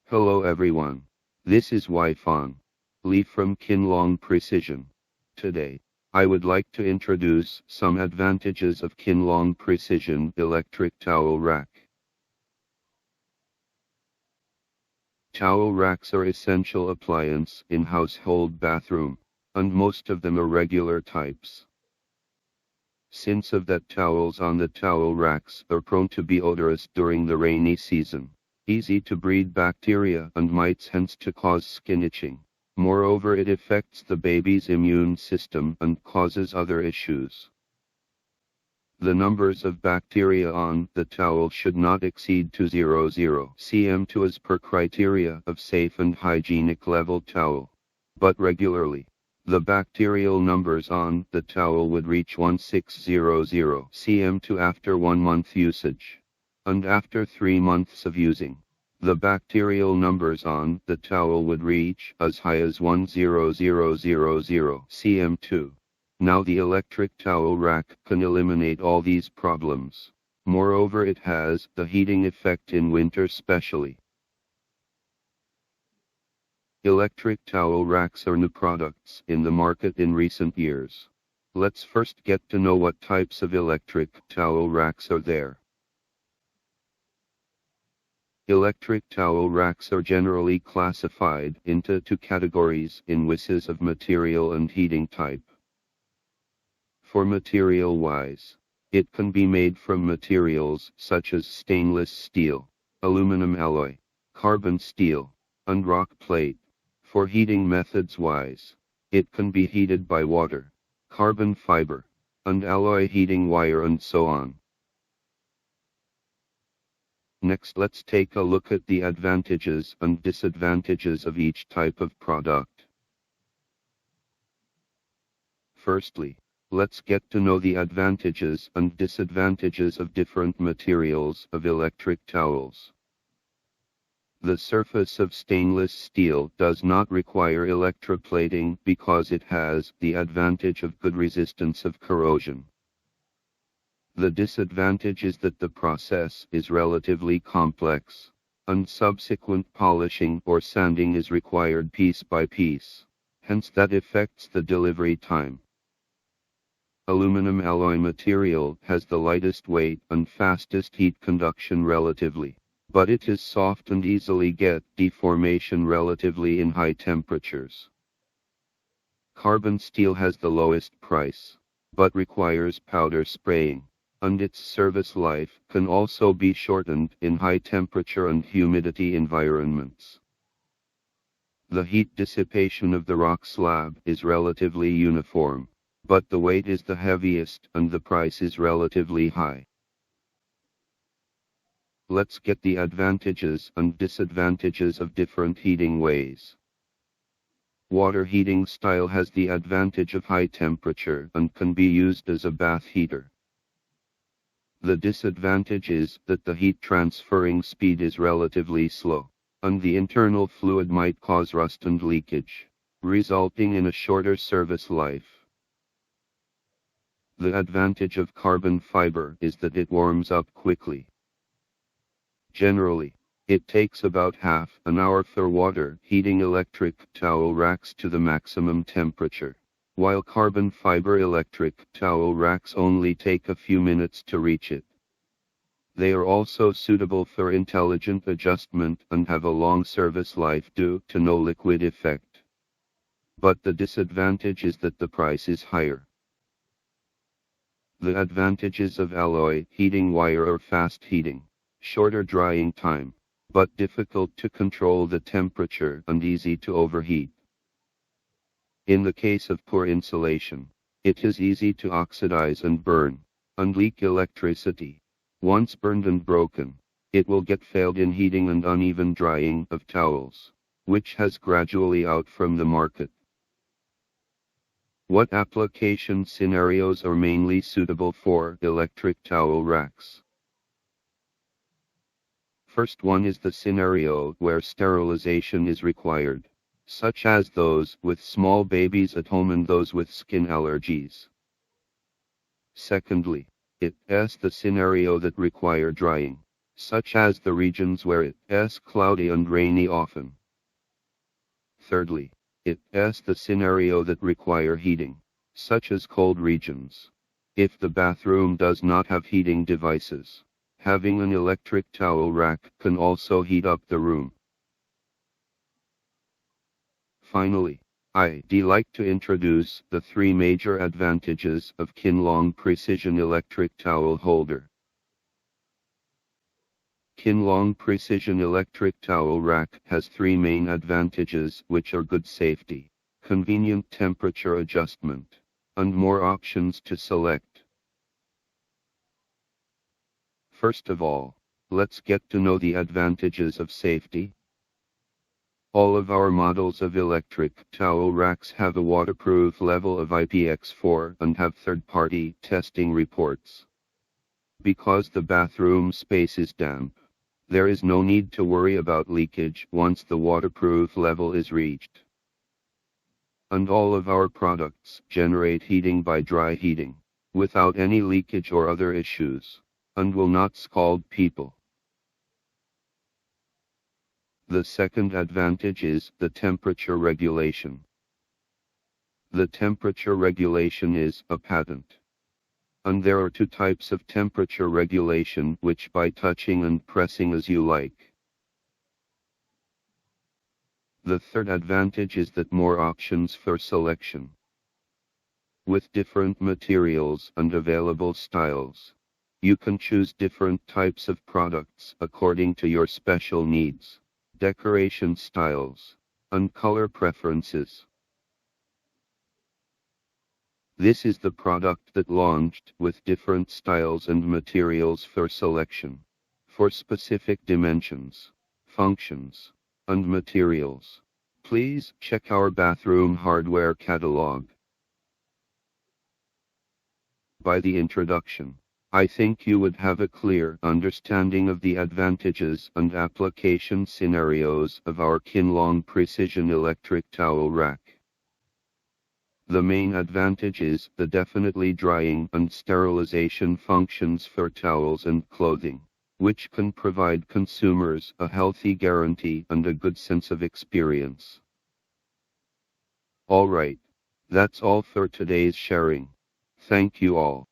Hello everyone. This is Wai-Fan Lee from Kinlong Precision. Today, I would like to introduce some advantages of Kinlong Precision Electric Towel Rack. Towel racks are essential appliance in household bathroom, and most of them are regular types. Since of that towels on the towel racks are prone to be odorous during the rainy season, easy to breed bacteria and mites, hence to cause skin itching. Moreover, it affects the baby's immune system and causes other issues. The numbers of bacteria on the towel should not exceed 200 cm2 as per criteria of safe and hygienic level towel. But regularly, the bacterial numbers on the towel would reach 1600 cm2 after 1 month usage. And after 3 months of using, the bacterial numbers on the towel would reach as high as 10000 cm2. Now the electric towel rack can eliminate all these problems. Moreover, it has the heating effect in winter especially. Electric towel racks are new products in the market in recent years. Let's first get to know what types of electric towel racks are there. Electric towel racks are generally classified into 2 categories in wishes of material and heating type. For material-wise, it can be made from materials such as stainless steel, aluminum alloy, carbon steel, and rock plate. For heating methods-wise, it can be heated by water, carbon fiber, and alloy heating wire and so on. Next, let's take a look at the advantages and disadvantages of each type of product. Firstly, let's get to know the advantages and disadvantages of different materials of electric towels. The surface of stainless steel does not require electroplating because it has the advantage of good resistance of corrosion. The disadvantage is that the process is relatively complex, and subsequent polishing or sanding is required piece by piece, hence that affects the delivery time. Aluminum alloy material has the lightest weight and fastest heat conduction relatively, but it is soft and easily get deformation relatively in high temperatures. Carbon steel has the lowest price, but requires powder spraying, and its service life can also be shortened in high temperature and humidity environments. The heat dissipation of the rock slab is relatively uniform, but the weight is the heaviest and the price is relatively high. Let's get the advantages and disadvantages of different heating ways. Water heating style has the advantage of high temperature and can be used as a bath heater. The disadvantage is that the heat transferring speed is relatively slow, and the internal fluid might cause rust and leakage, resulting in a shorter service life. The advantage of carbon fiber is that it warms up quickly. Generally, it takes about half an hour for water heating electric towel racks to the maximum temperature, while carbon fiber electric towel racks only take a few minutes to reach it. They are also suitable for intelligent adjustment and have a long service life due to no liquid effect. But the disadvantage is that the price is higher. The advantages of alloy heating wire are fast heating, shorter drying time, but difficult to control the temperature and easy to overheat. In the case of poor insulation, it is easy to oxidize and burn, and leak electricity. Once burned and broken, it will get failed in heating and uneven drying of towels, which has gradually out from the market. What application scenarios are mainly suitable for electric towel racks? First one is the scenario where sterilization is required, such as those with small babies at home and those with skin allergies. Secondly, it is the scenario that require drying, such as the regions where it is cloudy and rainy often. Thirdly, it is the scenario that require heating, such as cold regions. If the bathroom does not have heating devices, having an electric towel rack can also heat up the room. Finally, I'd like to introduce the 3 major advantages of Kinlong Precision Electric Towel Holder. Kinlong Precision Electric Towel Rack has 3 main advantages, which are good safety, convenient temperature adjustment, and more options to select. First of all, let's get to know the advantages of safety. All of our models of electric towel racks have a waterproof level of IPX4 and have third-party testing reports. Because the bathroom space is damp, there is no need to worry about leakage once the waterproof level is reached. And all of our products generate heating by dry heating, without any leakage or other issues, and will not scald people. The second advantage is the temperature regulation. The temperature regulation is a patent. And there are 2 types of temperature regulation, which by touching and pressing as you like. The third advantage is that more options for selection. With different materials and available styles, you can choose different types of products according to your special needs, decoration styles, and color preferences. This is the product that launched with different styles and materials for selection, for specific dimensions, functions, and materials. Please check our bathroom hardware catalog. By the introduction, I think you would have a clear understanding of the advantages and application scenarios of our Kinlong Precision Electric Towel Rack. The main advantage is the definitely drying and sterilization functions for towels and clothing, which can provide consumers a healthy guarantee and a good sense of experience. Alright, that's all for today's sharing. Thank you all.